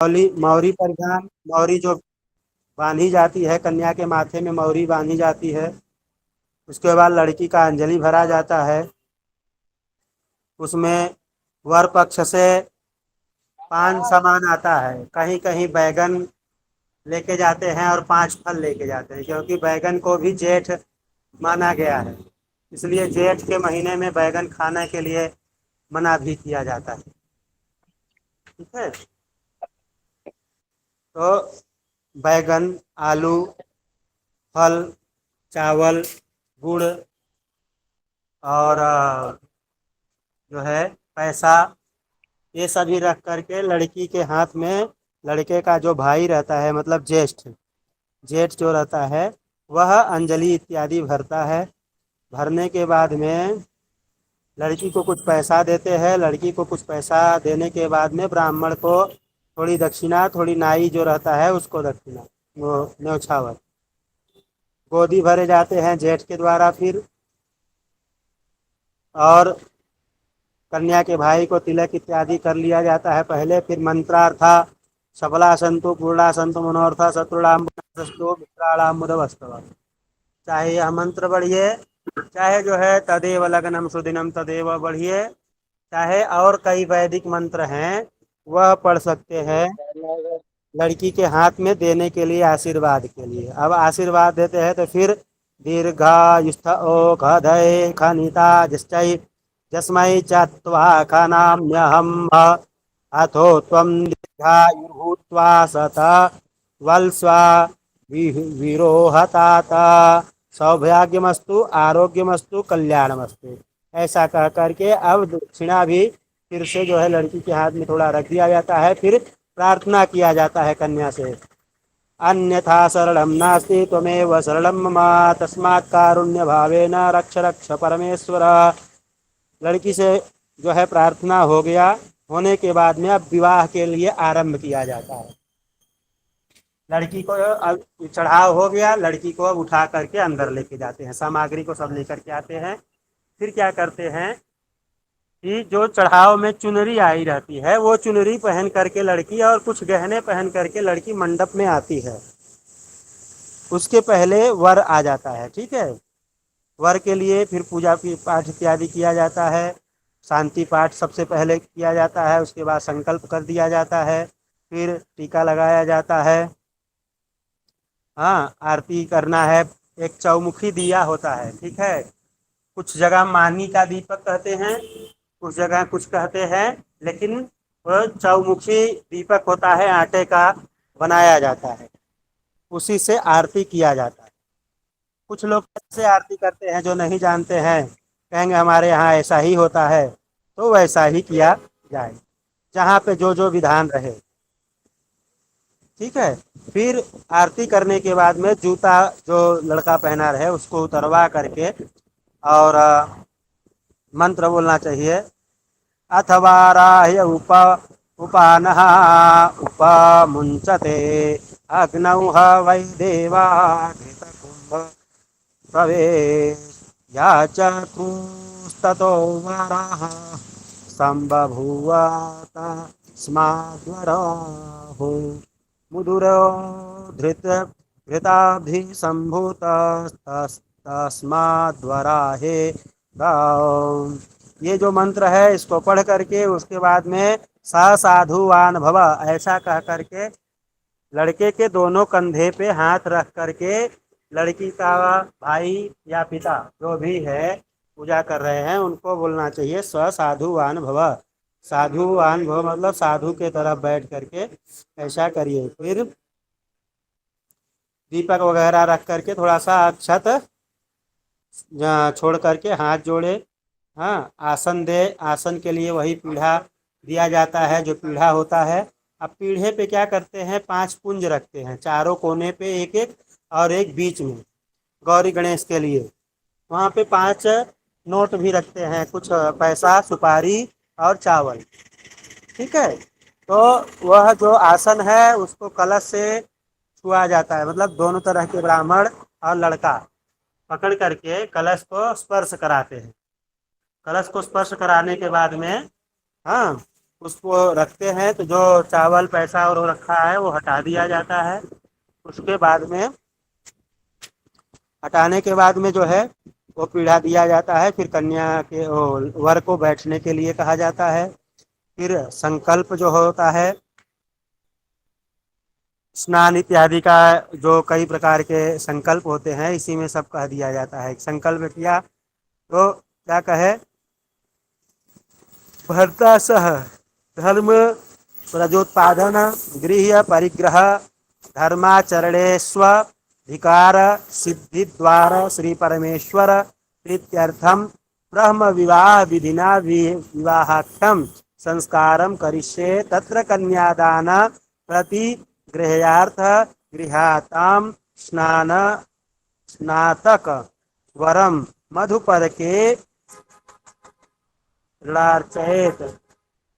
मौली मौरी परिधान, मौरी जो बांधी जाती है, कन्या के माथे में मौरी बांधी जाती है। उसके बाद लड़की का अंजलि भरा जाता है। उसमें वर पक्ष से पान सामान आता है, कहीं कहीं बैगन लेके जाते हैं और 5 फल लेके जाते हैं, क्योंकि बैगन को भी जेठ माना गया है। इसलिए जेठ के महीने में बैगन खाने के लिए मना भी किया जाता है। ठीक है। तो बैगन, आलू, फल, चावल, गुड़ और जो है पैसा, ये सभी रख करके लड़की के हाथ में, लड़के का जो भाई रहता है मतलब ज्येष्ठ, जेठ जो रहता है, वह अंजलि इत्यादि भरता है। भरने के बाद में लड़की को कुछ पैसा देते हैं। लड़की को कुछ पैसा देने के बाद में ब्राह्मण को थोड़ी दक्षिणा, थोड़ी नाई जो रहता है उसको दक्षिणा, वो न्यौछावर गोदी भरे जाते हैं जेठ के द्वारा। फिर और कन्या के भाई को तिलक इत्यादि कर लिया जाता है पहले। फिर मंत्रार्था सबला संतु पूर्णा संतु मनोर्था शत्रुणाम मित्राणाम मुदवस्तव, चाहे यह मंत्र बढ़िए, चाहे जो है तदेव लग्नम सुदिनम तदेव बढ़िए, चाहे और कई वैदिक मंत्र हैं वह पढ़ सकते हैं लड़की के हाथ में देने के लिए, आशीर्वाद के लिए। अब आशीर्वाद देते हैं तो फिर दीर्घायुष्ठोषधये खनिता जस्मै जस्मै चत्वा खनाम्यहम् अथो त्वं दीर्घायुर्भूत्वा सत वल्स्वा विरोहतात सौभाग्यमस्तु आरोग्यमस्तु कल्याणमस्तु, ऐसा कह करके अब दक्षिणा भी फिर से जो है लड़की के हाथ में थोड़ा रख दिया जाता है। फिर प्रार्थना किया जाता है कन्या से, अन्यथा शरणं नास्ति त्वमेव शरणं मम तस्मात् कारुण्य भावेन रक्ष रक्ष परमेश्वर। लड़की से जो है प्रार्थना हो गया, होने के बाद में अब विवाह के लिए आरंभ किया जाता है। लड़की को अब चढ़ाव हो गया, लड़की को अब उठा करके अंदर लेके जाते हैं, सामग्री को सब लेकर के आते हैं। फिर क्या करते हैं कि जो चढ़ाव में चुनरी आई रहती है, वो चुनरी पहन करके लड़की और कुछ गहने पहन करके लड़की मंडप में आती है। उसके पहले वर आ जाता है। ठीक है। वर के लिए फिर पूजा पाठ इत्यादि किया जाता है। शांति पाठ सबसे पहले किया जाता है, उसके बाद संकल्प कर दिया जाता है, फिर टीका लगाया जाता है। हाँ, आरती करना है। एक चौमुखी दिया होता है। ठीक है। कुछ जगह मानी का दीपक कहते हैं, कुछ जगह कुछ कहते हैं, लेकिन वह चौमुखी दीपक होता है, आटे का बनाया जाता है, उसी से आरती किया जाता है। कुछ लोग ऐसे आरती करते हैं जो नहीं जानते हैं, कहेंगे हमारे यहाँ ऐसा ही होता है, तो वैसा ही किया जाए, जहाँ पे जो जो विधान रहे। ठीक है। फिर आरती करने के बाद में जूता जो लड़का पहना रहे उसको उतरवा करके और मंत्र बोलना चाहिए, अथवा राह्य उपानः उपमुञ्चते अग्नौ ह वै देवा घृतकुम्भ प्रवेश्या चक्रुस्ततो वराः सम्बभूव तस्माद्वराहो मुदुरो धृताभिसम्भूतस्तस्माद्वराहे गाओ। ये जो मंत्र है इसको पढ़ करके उसके बाद में स साधुवान भव, ऐसा कह करके लड़के के दोनों कंधे पे हाथ रख करके लड़की का भाई या पिता जो भी है पूजा कर रहे हैं उनको बोलना चाहिए स साधुवान भव। साधुवान भव मतलब साधु के तरफ बैठ करके ऐसा करिए। फिर दीपक वगैरह रख करके थोड़ा सा अक्षत छोड़ करके हाथ जोड़े। हाँ, आसन दे। आसन के लिए वही पीढ़ा दिया जाता है जो पीढ़ा होता है। अब पीढ़े पे क्या करते हैं, 5 पुंज रखते हैं, चारों कोने पे एक एक और एक बीच में, गौरी गणेश के लिए। वहाँ पे 5 नोट भी रखते हैं, कुछ पैसा, सुपारी और चावल। ठीक है। तो वह जो आसन है उसको कलश से छुआ जाता है, मतलब दोनों तरह के ब्राह्मण और लड़का पकड़ करके कलश को स्पर्श कराते हैं। कलश को स्पर्श कराने के बाद में हाँ उसको रखते हैं तो जो चावल पैसा और वो रखा है वो हटा दिया जाता है। उसके बाद में हटाने के बाद में जो है वो पीढ़ा दिया जाता है। फिर कन्या के वर को बैठने के लिए कहा जाता है। फिर संकल्प जो होता है, स्नान इत्यादि का, जो कई प्रकार के संकल्प होते हैं, इसी में सब कह दिया जाता है। संकल्प किया तो क्या कहे, भर्ता सह धर्म प्रजोत्पादन गृह परिग्रह धर्माचरणेष्वधिकार सिद्धि द्वार श्री परमेश्वर प्रीत्यर्थम ब्रह्म विवाह विधिना विवाहाख्यम संस्कारम करिष्ये तत्र कन्यादान प्रति गृह्यार्थ गृहाताम स्नान स्नातक वरम मधुपर के ऋणार्चयेत।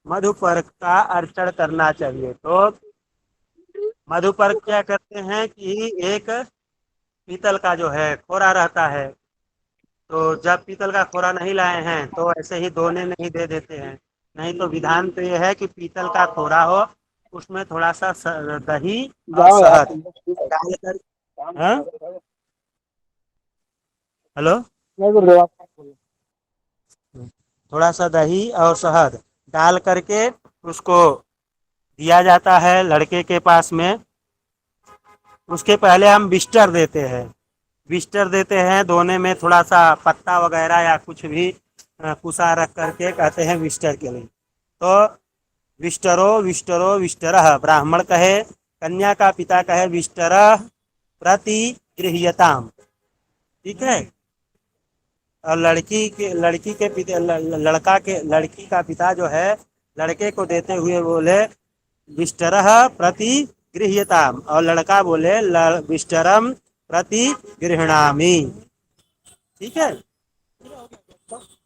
मधुपर्क का अर्चन करना चाहिए। तो मधुपर्क क्या करते हैं कि एक पीतल का जो है खोरा रहता है, तो जब पीतल का खोरा नहीं लाए हैं तो ऐसे ही दोने नहीं दे देते हैं। नहीं तो विधान तो ये है कि पीतल का खोरा हो, उसमें थोड़ा सा दही और जाओ यार शहद तुम डाल कर। हाँ, हेलो। नहीं कर रहे थोड़ा सा दही और शहद डाल करके उसको दिया जाता है लड़के के पास में। उसके पहले हम बिस्तर देते हैं। बिस्तर देते हैं, दोने में थोड़ा सा पत्ता वगैरह या कुछ भी कुसा रख करके कहते हैं बिस्तर के लिए। तो विष्टरो विष्टरो विष्टरः ब्राह्मण कहे, कन्या का पिता कहे विष्टरः प्रति गृह्यताम। ठीक है। और लड़की के पिता लड़का के लड़की का पिता जो है लड़के को देते हुए बोले विष्टरः प्रति गृह्यताम, और लड़का बोले विष्टरम प्रति गृह्णामि। ठीक है।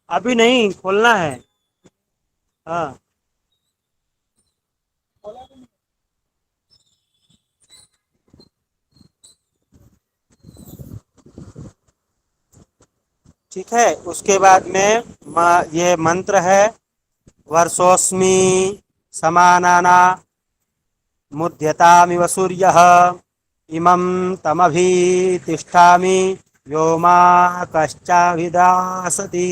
अभी नहीं खोलना है। हाँ, ठीक है। उसके बाद में ये मंत्र है, वर्षोस्मि समानाना मुद्यतामिव सूर्यः इमं तमभितिष्ठामि व्योमा कश्चाभिदासति।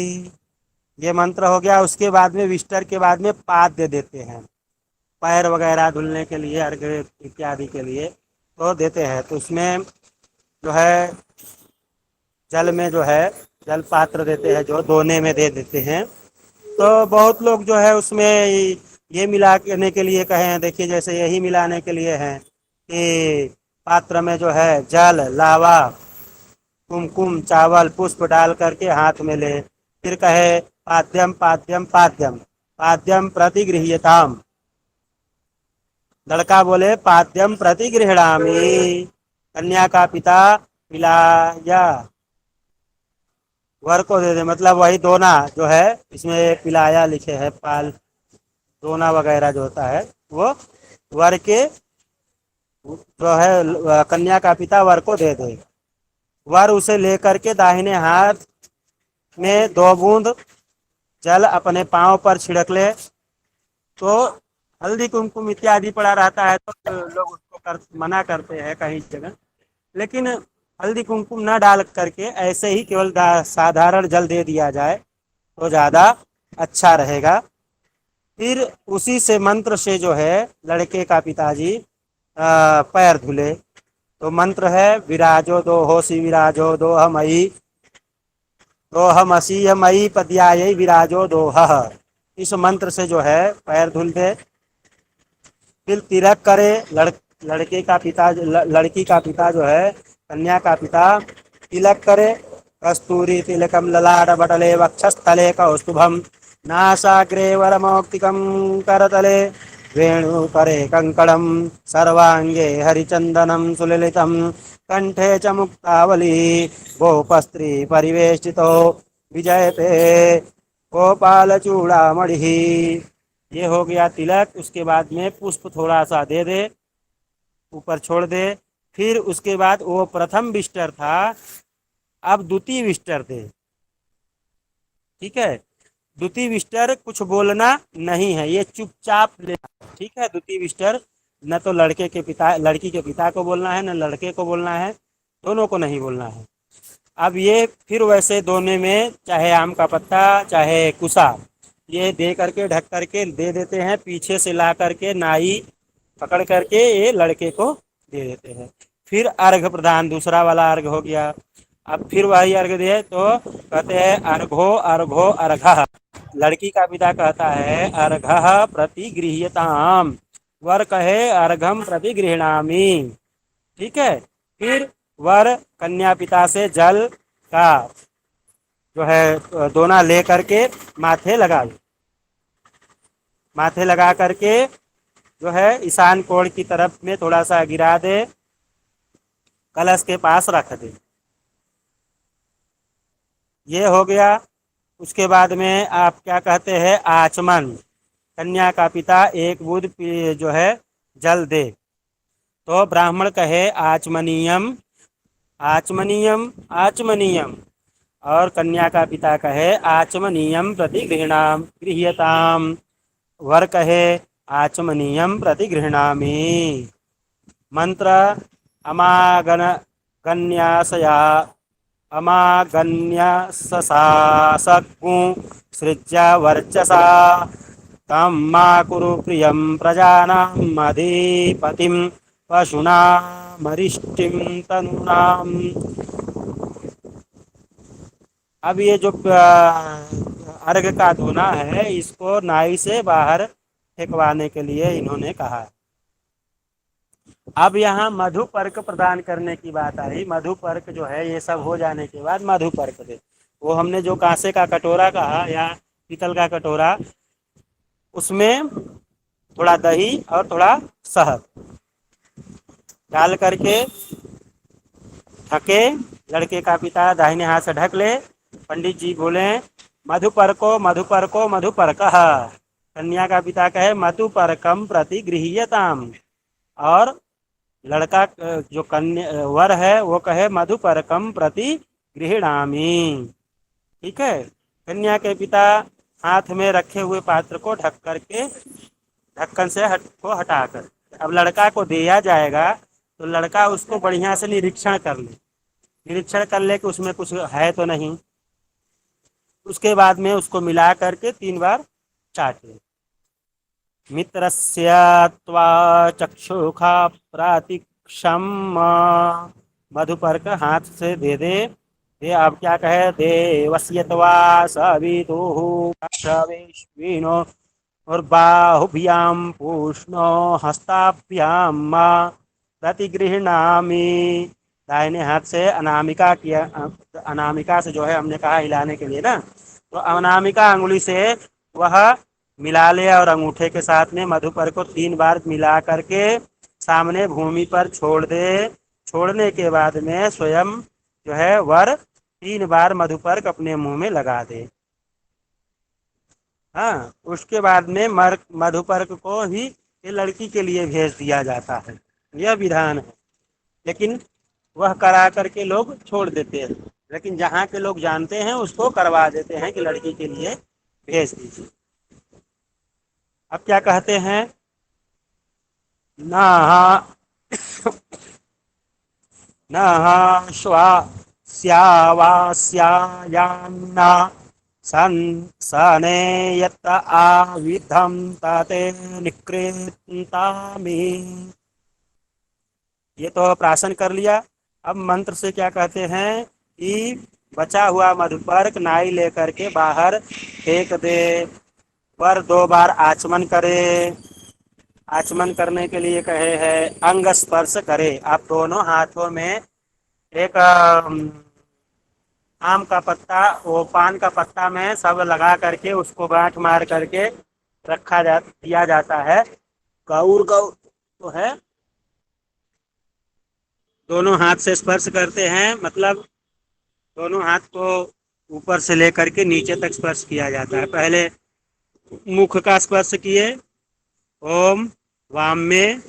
ये मंत्र हो गया। उसके बाद में विस्तर के बाद में पाद्य देते हैं, पैर वगैरह धुलने के लिए, अर्घ्य इत्यादि के लिए तो देते हैं। तो उसमें जो है जल में जो है जल पात्र देते हैं, जो दोने में दे देते हैं। तो बहुत लोग जो है उसमें ये मिलाने के लिए कहे हैं, देखिए जैसे यही मिलाने के लिए है कि पात्र में जो है जल लावा कुमकुम चावल पुष्प डाल करके हाथ में ले, फिर कहे पाद्यम पाद्यम पाद्यम पाद्यम प्रति गृह्यताम। लड़का बोले पाद्यम प्रति गृह्णामि। कन्या का पिता पिलाया वर को दे दे, मतलब वही दोना जो है, इसमें पिलाया लिखे है, पाल दोना वगैरह जो होता है वो वर के जो है कन्या का पिता वर को दे दे। वर उसे लेकर के दाहिने हाथ में 2 बूंद जल अपने पांव पर छिड़क ले। तो हल्दी कुमकुम इत्यादि पड़ा रहता है तो लोग उसको मना करते हैं कहीं जगह, लेकिन हल्दी कुमकुम न डाल करके ऐसे ही केवल साधारण जल दे दिया जाए तो ज़्यादा अच्छा रहेगा। फिर उसी से मंत्र से जो है लड़के का पिताजी पैर धुले। तो मंत्र है विराजो दो होशी विराजो दोहमयी दोहमसीयमयी पद्यायी विराजो दोहः। इस मंत्र से जो है पैर धुल दे। फिर तिलक करे। लड़के का पिता लड़की का पिता जो है कन्या का पिता तिलक करे। कस्तूरी तिलकम ललाट बटले वक्षस्थले कौस्तुभम नासाग्रे वरमौक्तिकं करतले वेणुकरे कंकणम सर्वांगे हरिचंदनम सुललितम कंठे च मुक्तावली गोपस्त्री परिवेष्टितो विजयते गोपाल चूड़ामणि। ये हो गया तिलक। उसके बाद में पुष्प थोड़ा सा दे दे, ऊपर छोड़ दे। फिर उसके बाद वो प्रथम बिस्तर था, अब द्वितीय बिस्तर दे। ठीक है। द्वितीय विस्टर कुछ बोलना नहीं है, ये चुपचाप लेना है, ठीक है। द्वितीय विस्टर न तो लड़की के पिता को बोलना है, न लड़के को बोलना है, दोनों को नहीं बोलना है। अब ये फिर वैसे दोनों में चाहे आम का पत्ता चाहे कुसा, ये दे करके ढक करके दे देते हैं, पीछे से ला करके नाई पकड़ करके ये लड़के को दे देते हैं। फिर अर्घ प्रदान, दूसरा वाला अर्घ हो गया। अब फिर वही अर्घ दिए तो कहते हैं अर्घो अर्घो अर्घ। लड़की का पिता कहता है अर्घ प्रति गृह्यताम, वर कहे अर्घम प्रति गृह्णामि, ठीक है। फिर वर कन्या पिता से जल का जो है दोना ले करके माथे लगा दे, माथे लगा करके जो है ईशान कोण की तरफ में थोड़ा सा गिरा दे, कलश के पास रख दे। ये हो गया। उसके बाद में आप क्या कहते हैं आचमन, कन्या का पिता एक बूंद जो है जल दे, तो ब्राह्मण कहे आचमनीयम आचमनीयम आचमनीयम, और कन्या का पिता कहे आचमनीयम प्रति गृह्यताम, वर कहे आचमनीयम प्रति गृह्णामि। मंत्र अमागन गन्यासया अमागन्यससासग्गु सृज्य वर्चसा तम मा कुरु प्रियं प्रजानाम् अधिपतिं पशूनामरिष्टिं तनूनाम्। अब ये जो अर्घ का धोना है, इसको नाई से बाहर फेंकवाने के लिए इन्होंने कहा है। अब यहाँ मधुपर्क प्रदान करने की बात आई। मधुपर्क जो है ये सब हो जाने के बाद मधुपर्क दे, वो हमने जो कांसे का कटोरा कहा या पीतल का कटोरा, उसमें थोड़ा दही और थोड़ा शहद डाल करके ढके, लड़के का पिता दाहिने हाथ से ढक ले, पंडित जी बोले मधुपर्को मधुपर्को मधुपर्कः, कन्या का पिता कहे मधुपर्कम प्रति गृह्यताम, और लड़का जो कन्या वर है वो कहे मधुपर्कम प्रति गृह्णामि, ठीक है। कन्या के पिता हाथ में रखे हुए पात्र को ढक करके ढक्कन से हटाकर अब लड़का को दिया जाएगा, तो लड़का उसको बढ़िया से निरीक्षण कर ले कि उसमें कुछ है तो नहीं। उसके बाद में उसको मिला करके 3 बार चाट ले। मित्रस्य त्वा चक्षुखा प्रातिक्षम, मधुपर्क हाथ से दे दे। ये अब क्या कहे देवस्य त्वा सवितुः प्रवेश्विनो और बाहुभ्याम पूष्णो हस्ताभ्याम प्रतिगृह्णामि। दाहिने हाथ से अनामिका किया, अनामिका से जो है हमने कहा हिलाने के लिए ना, तो अनामिका अंगुली से वह मिला ले और अंगूठे के साथ में मधुपर्क को 3 बार मिला करके सामने भूमि पर छोड़ दे। छोड़ने के बाद में स्वयं जो है वर 3 बार मधुपर्क अपने मुंह में लगा दे। हाँ, उसके बाद में मधुपर्क को ही ये लड़की के लिए भेज दिया जाता है, यह विधान है। लेकिन वह करा करके लोग छोड़ देते हैं, लेकिन जहाँ के लोग जानते हैं उसको करवा देते हैं कि लड़की के लिए भेज दीजिए। अब क्या कहते हैं ना श्वा स्यावास्यायान्ना सने यत्त आविधम ताते निकृतामि। ये तो प्राशन कर लिया। अब मंत्र से क्या कहते हैं कि बचा हुआ मधुपर्क नाई लेकर के बाहर फेंक दे, पर 2 बार आचमन करे। आचमन करने के लिए कहे है अंग स्पर्श करे। आप दोनों हाथों में एक आम का पत्ता, वो पान का पत्ता में सब लगा करके उसको गांठ मार करके दिया जाता है। गौर तो है, दोनों हाथ से स्पर्श करते हैं, मतलब दोनों हाथ को ऊपर से लेकर के नीचे तक स्पर्श किया जाता है। पहले मुख का स्पर्श किए, ओम वाम में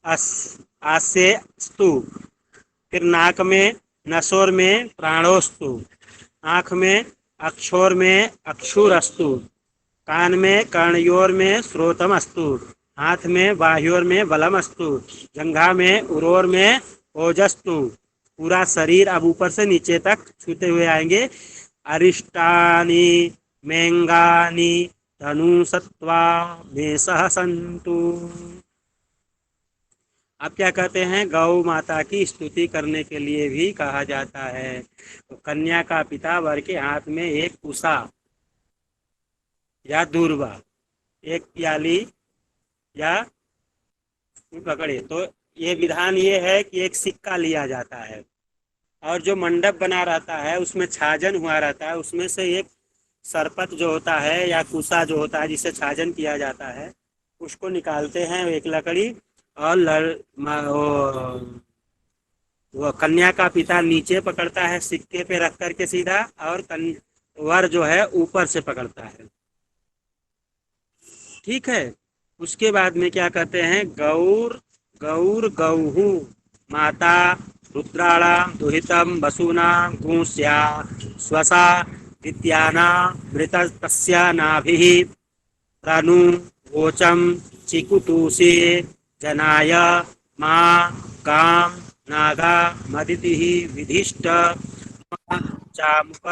आसे स्तु, फिर नाक में नसोर में प्राणोस्तु, आँख में अक्षोर में अक्षुरस्तु, कान में कर्णयोर में श्रोतमस्तु, हाथ में बाह्योर में बलमस्तु, जंघा में उरोर में ओजस्तु। पूरा शरीर अब ऊपर से नीचे तक छूते हुए आएंगे। अरिष्टानि मेंगानी धनु सत्वा में सह संतु। अब क्या कहते हैं, गौ माता की स्तुति करने के लिए भी कहा जाता है। तो कन्या का पिता वर के हाथ में एक कुसा या दूर्वा, एक प्याली या पकड़े, तो ये विधान ये है कि एक सिक्का लिया जाता है और जो मंडप बना रहता है उसमें छाजन हुआ रहता है, उसमें से एक सरपत जो होता है या कुसा जो होता है जिसे छाजन किया जाता है, उसको निकालते हैं एक लकड़ी, और वो कन्या का पिता नीचे पकड़ता है सिक्के पे रख करके सीधा, और वर जो है ऊपर से पकड़ता है। ठीक है। उसके बाद में क्या कहते हैं, गौर गौर गौहु माता रुद्राणा दुहितम वसुना गुंस्या स्वसा विद्याना मृत तस्या नाभिः तनु वोचम चिकुटूसे जनाय माँ गाम नागा मदिति विधिष्ट चामुक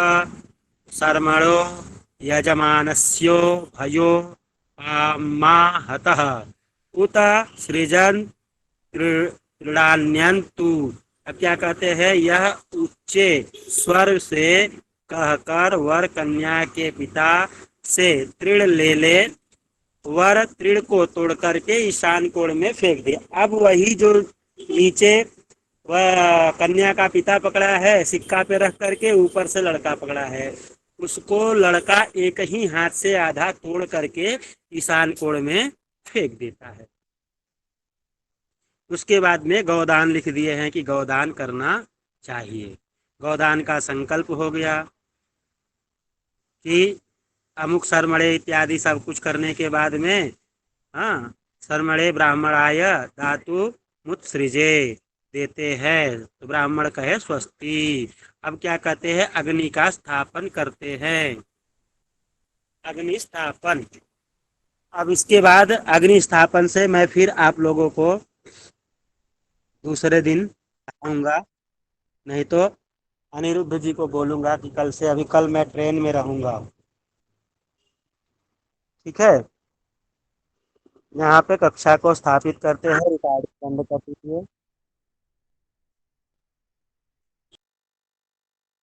शर्मणो यजमानस्यो भयो माहतः उत सृजन तृणान्यन्तु। अब क्या कहते हैं, यह ऊंचे स्वर से कहकर वर कन्या के पिता से तृण ले ले। वर तृण को तोड़ करके ईशान कोण में फेंक दिया। अब वही जो नीचे वह कन्या का पिता पकड़ा है सिक्का पे रख करके, ऊपर से लड़का पकड़ा है, उसको लड़का एक ही हाथ से आधा तोड़ करके ईशान कोण में फेंक देता है। उसके बाद में गौदान लिख दिए हैं कि गौदान करना चाहिए। गौदान का संकल्प हो गया कि अमुक सरमड़े इत्यादि सब कुछ करने के बाद में, हाँ, सरमड़े ब्राह्मणाय धातु मुत्सृजे देते हैं, तो ब्राह्मण कहे स्वस्ति। अब क्या कहते हैं, अग्नि का स्थापन करते हैं, अग्नि स्थापन। अब इसके बाद अग्नि स्थापन से मैं फिर आप लोगों को दूसरे दिन आऊँगा, नहीं तो अनिरुद्ध जी को बोलूँगा कि कल से, अभी कल मैं ट्रेन में रहूँगा। ठीक है। यहाँ पे कक्षा को स्थापित करते हैं, रिकॉर्डिंग बंद कर दीजिए।